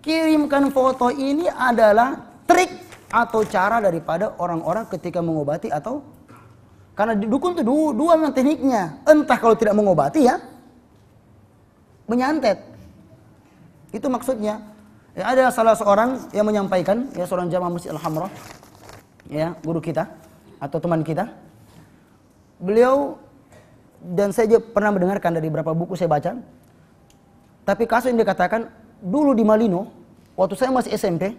Kirimkan foto ini adalah trik atau cara daripada orang-orang ketika mengobati atau karena dukun itu dua memang tekniknya. Entah kalau tidak mengobati, ya, menyantet. Itu maksudnya. Ya, ada salah seorang yang menyampaikan, ya, seorang jamaah Masjid Al-Hamrah, ya, guru kita atau teman kita. Beliau dan saya juga pernah mendengarkan dari beberapa buku saya baca. Tapi kasus yang dia katakan, dulu di Malino, waktu saya masih SMP,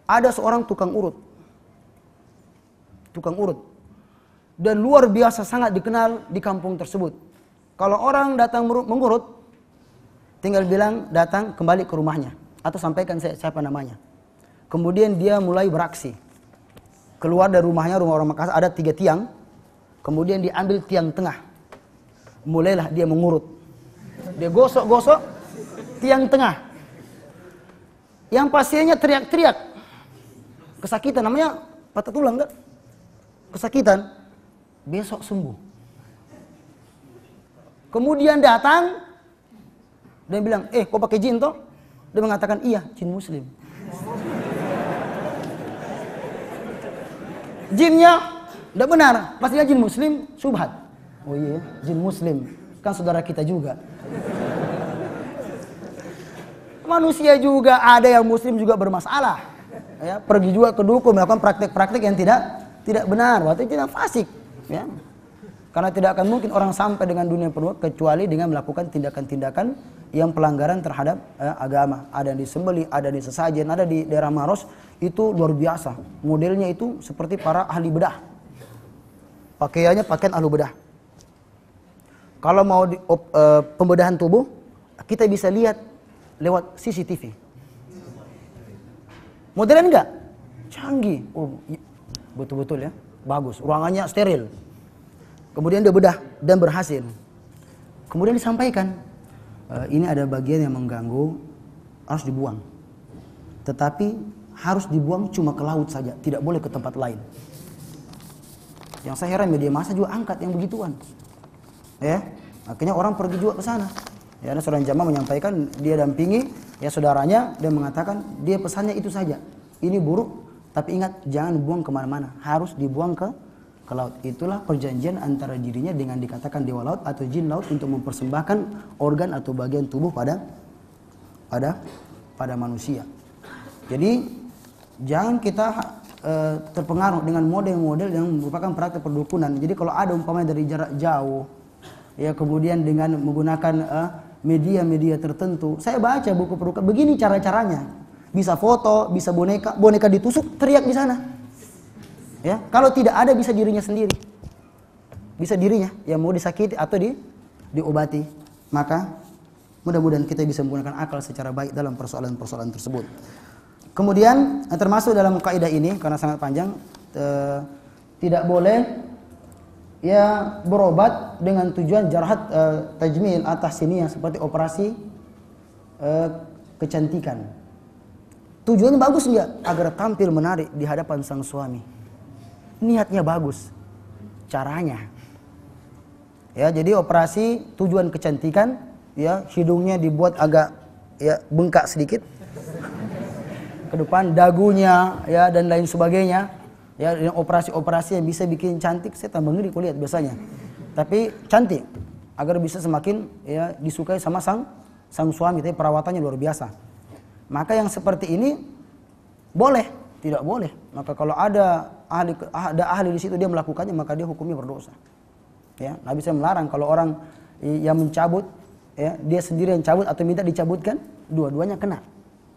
ada seorang tukang urut. Dan luar biasa sangat dikenal di kampung tersebut. Kalau orang datang mengurut, tinggal bilang datang kembali ke rumahnya atau sampaikan saya siapa namanya. Kemudian dia mulai beraksi. Keluar dari rumahnya, rumah orang Makassar ada 3 tiang. Kemudian diambil tiang tengah. Mulailah dia mengurut. Dia gosok-gosok tiang tengah. Yang pasiennya teriak-teriak. Kesakitan, namanya patah tulang enggak? Kesakitan. Besok sembuh. Kemudian datang dan bilang, kau pakai jin toh? Dia mengatakan, iya, jin muslim. Jinnya tidak benar, pastinya jin muslim, subhat. Oh iya, jin muslim, kan saudara kita juga. Manusia juga ada yang muslim juga bermasalah. Ya, pergi juga ke dukun melakukan praktek-praktek yang tidak benar, waktu itu tidak fasik. Ya. Karena tidak akan mungkin orang sampai dengan dunia penuh kecuali dengan melakukan tindakan-tindakan yang pelanggaran terhadap agama. Ada yang disembelih, ada di sesajen, ada di daerah Maros, itu luar biasa. Modelnya itu seperti para ahli bedah. Pakaiannya pakaian ahli bedah. Kalau mau pembedahan tubuh, kita bisa lihat lewat CCTV. Modern enggak? Canggih. Oh, betul-betul ya. Bagus. Ruangannya steril. Kemudian dia bedah dan berhasil. Kemudian disampaikan, ini ada bagian yang mengganggu, harus dibuang. Tetapi harus dibuang cuma ke laut saja, tidak boleh ke tempat lain. Yang saya heran media massa juga angkat yang begituan. Ya, akhirnya orang pergi juga ke sana. Ya, ada seorang jamaah menyampaikan, dia dampingi ya saudaranya dan mengatakan dia pesannya itu saja. Ini buruk, tapi ingat jangan buang kemana-mana, harus dibuang ke laut. Itulah perjanjian antara dirinya dengan dikatakan dewa laut atau jin laut untuk mempersembahkan organ atau bagian tubuh pada manusia. Jadi jangan kita terpengaruh dengan model-model yang merupakan praktek perdukunan. Jadi kalau ada umpamanya dari jarak jauh, ya kemudian dengan menggunakan media-media tertentu. Saya baca buku perdukunan, begini cara-caranya. Bisa foto, bisa boneka ditusuk, teriak di sana. Ya, kalau tidak ada bisa dirinya sendiri. Bisa dirinya yang mau disakiti atau diobati. Maka mudah-mudahan kita bisa menggunakan akal secara baik dalam persoalan-persoalan tersebut. Kemudian termasuk dalam kaidah ini karena sangat panjang, tidak boleh ya berobat dengan tujuan jarhat tajmil atas sini seperti operasi kecantikan. Tujuannya bagus enggak? Agar tampil menarik di hadapan sang suami. Niatnya bagus, caranya. Ya, jadi operasi tujuan kecantikan, ya hidungnya dibuat agak ya bengkak sedikit ke depan, dagunya ya dan lain sebagainya. Ya, operasi-operasi yang bisa bikin cantik, saya tambah ngeri kalau lihat biasanya. Tapi cantik agar bisa semakin ya disukai sama sang suami, tapi perawatannya luar biasa. Maka yang seperti ini boleh, tidak boleh. Maka kalau ada ahli di situ dia melakukannya, maka dia hukumnya berdosa. Ya, Nabi saya melarang kalau orang yang mencabut, ya dia sendiri yang cabut atau minta dicabutkan, dua-duanya kena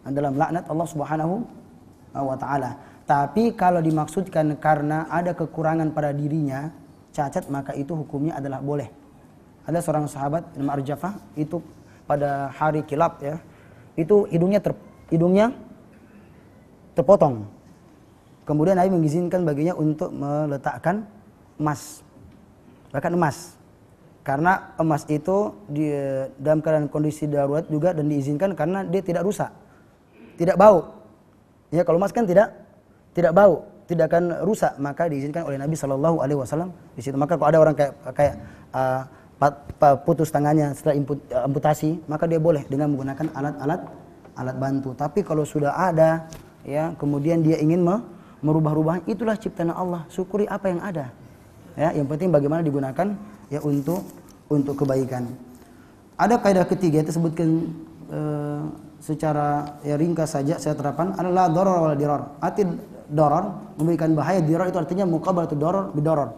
dalam laknat Allah Subhanahu wa taala. Tapi kalau dimaksudkan karena ada kekurangan pada dirinya, cacat, maka itu hukumnya adalah boleh. Ada seorang sahabat nama Arjafah itu pada hari kilap ya, itu hidungnya terpotong. Kemudian Nabi mengizinkan baginya untuk meletakkan emas. Bahkan emas. Karena emas itu dalam keadaan kondisi darurat juga dan diizinkan karena dia tidak rusak. Tidak bau. Ya, kalau emas kan tidak bau, tidak akan rusak, maka diizinkan oleh Nabi sallallahu alaihi wasallam di situ. Maka kalau ada orang kayak putus tangannya setelah amputasi, maka dia boleh dengan menggunakan alat bantu. Tapi kalau sudah ada ya, kemudian dia ingin merubah-rubah, itulah ciptaan Allah. Syukuri apa yang ada. Ya, yang penting bagaimana digunakan ya untuk kebaikan. Ada kaidah ketiga yang disebutkan secara ya ringkas saja saya terapkan adalah darar wal dirar. Arti darar memberikan bahaya, dirar itu artinya muqabalatu darar bidarar.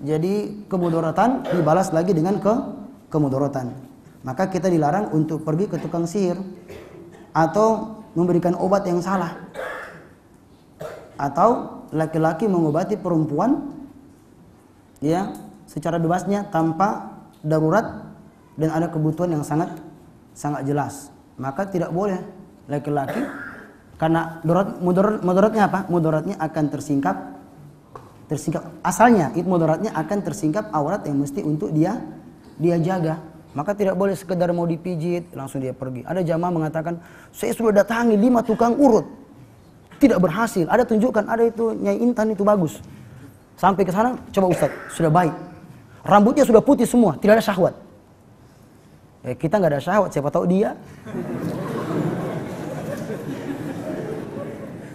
Jadi kemudaratan dibalas lagi dengan kemudaratan. Maka kita dilarang untuk pergi ke tukang sihir atau memberikan obat yang salah. Atau laki-laki mengobati perempuan ya secara bebasnya tanpa darurat dan ada kebutuhan yang sangat jelas. Maka tidak boleh laki-laki karena mudaratnya apa? Mudaratnya akan tersingkap asalnya itu mudaratnya akan tersingkap aurat yang mesti untuk dia jaga. Maka tidak boleh sekedar mau dipijit langsung dia pergi. Ada jamaah mengatakan, "Saya sudah datangi 5 tukang urut. Tidak berhasil." Ada tunjukkan, ada itu Nyai Intan itu bagus. Sampai ke sana, coba Ustaz, sudah baik. Rambutnya sudah putih semua, tidak ada syahwat. Ya, kita nggak ada syahwat, siapa tahu dia.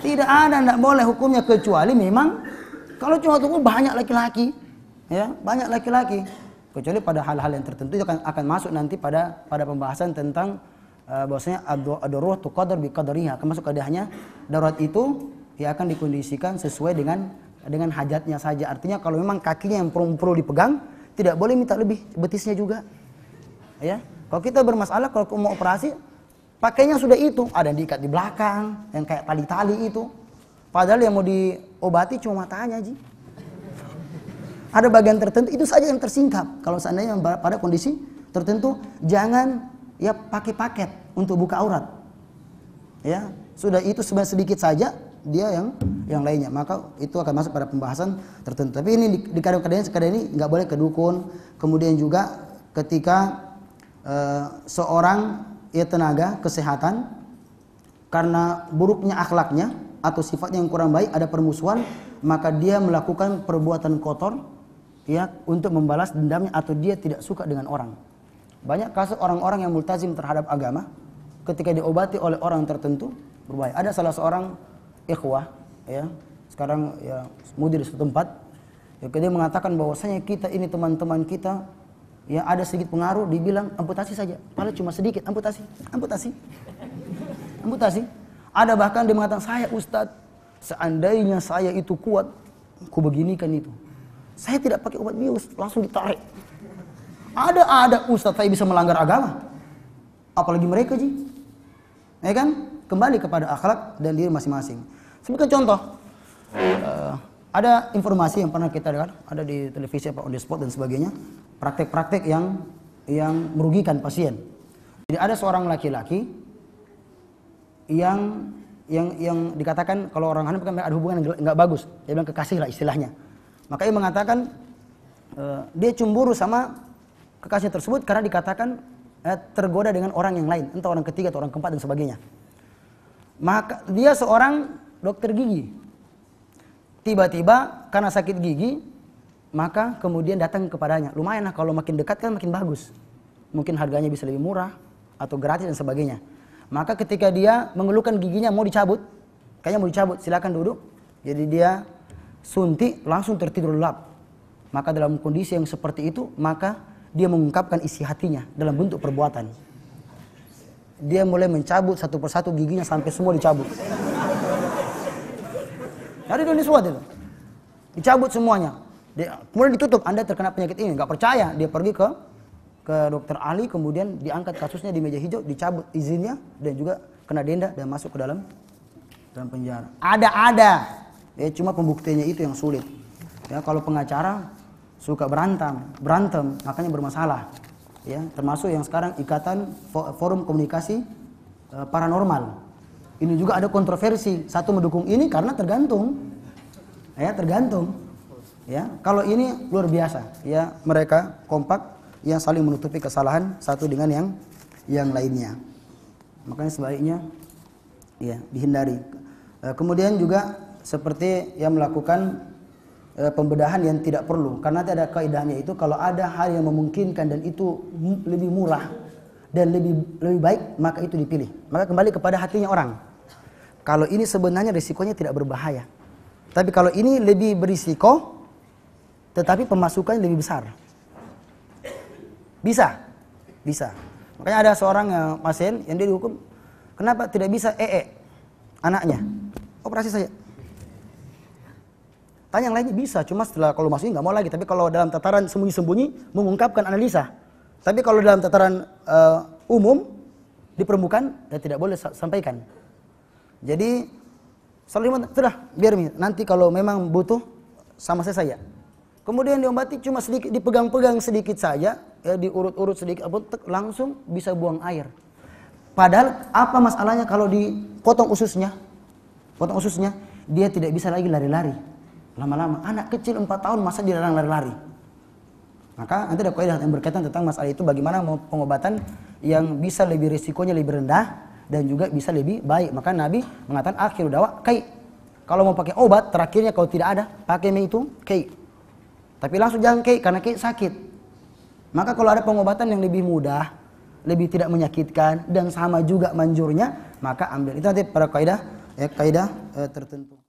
Tidak ada, tidak boleh hukumnya kecuali memang kalau cuma tunggu banyak laki-laki, ya banyak laki-laki. Kecuali pada hal-hal yang tertentu itu akan masuk nanti pada pembahasan tentang bahwasanya ad-darurat tuqaddar bi qadariha, termasuk kaidahnya darurat itu ya akan dikondisikan sesuai dengan hajatnya saja. Artinya kalau memang kakinya yang perlu dipegang, tidak boleh minta lebih betisnya juga. Ya. Kalau kita bermasalah kalau mau operasi, pakainya sudah itu, ada yang diikat di belakang, yang kayak tali-tali itu. Padahal yang mau diobati cuma matanya, Ji. Ada bagian tertentu itu saja yang tersingkap. Kalau seandainya pada kondisi tertentu, jangan ya pakai paket untuk buka aurat. Ya, sudah itu sebenarnya sedikit saja, dia yang lainnya. Maka itu akan masuk pada pembahasan tertentu. Tapi ini di keadaan ini nggak boleh ke dukun. Kemudian juga ketika seorang ya tenaga kesehatan karena buruknya akhlaknya atau sifatnya yang kurang baik, ada permusuhan, maka dia melakukan perbuatan kotor ya untuk membalas dendamnya atau dia tidak suka dengan orang. Banyak kasus orang-orang yang multazim terhadap agama ketika diobati oleh orang tertentu berbahaya. Ada salah seorang ikhwah ya, sekarang ya mudir di suatu tempat, ya, dia mengatakan bahwasanya kita ini teman-teman kita ya ada sedikit pengaruh, dibilang amputasi saja. Padahal cuma sedikit, amputasi. Ada bahkan dia mengatakan, saya Ustadz, seandainya saya itu kuat, ku beginikan itu. Saya tidak pakai obat bius, langsung ditarik. Ada Ustadz saya bisa melanggar agama. Apalagi mereka, Ji. Ya kan? Kembali kepada akhlak dan diri masing-masing. Sebagai contoh, ada informasi yang pernah kita dengar, ada di televisi apa on the spot dan sebagainya, praktek-praktek yang merugikan pasien. Jadi ada seorang laki-laki yang dikatakan kalau orang Hanif kan ada hubungan yang nggak bagus, dia bilang kekasih lah istilahnya. Maka ia mengatakan dia cemburu sama kekasih tersebut karena dikatakan tergoda dengan orang yang lain, entah orang ketiga atau orang keempat dan sebagainya. Maka dia seorang dokter gigi. Tiba-tiba karena sakit gigi, maka kemudian datang kepadanya. Lumayan lah kalau makin dekat kan makin bagus. Mungkin harganya bisa lebih murah atau gratis dan sebagainya. Maka ketika dia mengeluhkan giginya mau dicabut, kayaknya mau dicabut, silakan duduk. Jadi dia suntik langsung tertidur lelap. Maka dalam kondisi yang seperti itu, maka dia mengungkapkan isi hatinya dalam bentuk perbuatan. Dia mulai mencabut satu persatu giginya sampai semua dicabut. Dari dunia suat itu. Dicabut semuanya. Kemudian ditutup, Anda terkena penyakit ini. Nggak percaya, dia pergi ke dokter ahli, kemudian diangkat kasusnya di meja hijau, dicabut izinnya, dan juga kena denda dan masuk ke dalam penjara. Ada. Ya, cuma pembuktiannya itu yang sulit. Ya, kalau pengacara suka berantem, makanya bermasalah. Ya, termasuk yang sekarang Ikatan Forum Komunikasi Paranormal. Ini juga ada kontroversi, satu mendukung ini karena tergantung. Ya, kalau ini luar biasa, ya mereka kompak yang saling menutupi kesalahan satu dengan yang lainnya. Makanya sebaiknya ya dihindari. Kemudian juga seperti yang melakukan pembedahan yang tidak perlu, karena ada kaidahnya itu kalau ada hal yang memungkinkan dan itu lebih murah dan lebih baik, maka itu dipilih. Maka kembali kepada hatinya orang. Kalau ini sebenarnya risikonya tidak berbahaya, tapi kalau ini lebih berisiko tetapi pemasukannya lebih besar. Bisa. Makanya ada seorang pasien yang dia dihukum, kenapa tidak bisa anaknya? Operasi saja. Tanya yang lainnya bisa, cuma setelah kalau masuknya nggak mau lagi. Tapi kalau dalam tataran sembunyi-sembunyi mengungkapkan analisa. Tapi kalau dalam tataran umum di permukaan ya tidak boleh sampaikan. Jadi selalu sudah biar nanti kalau memang butuh sama saya. Kemudian diobati cuma sedikit, dipegang-pegang sedikit saja, ya diurut-urut sedikit, langsung bisa buang air. Padahal apa masalahnya kalau dipotong ususnya? Potong ususnya, dia tidak bisa lagi lari-lari. Lama-lama anak kecil 4 tahun masa dilarang lari-lari. Maka nanti ada kaidah yang berkaitan tentang masalah itu, bagaimana pengobatan yang bisa lebih risikonya lebih rendah dan juga bisa lebih baik. Maka Nabi mengatakan akhir dawa kai. Kalau mau pakai obat terakhirnya kalau tidak ada, pakai itu kai. Tapi langsung jangan kai karena kai sakit. Maka kalau ada pengobatan yang lebih mudah, lebih tidak menyakitkan dan sama juga manjurnya, maka ambil. Itu nanti pada kaidah tertentu.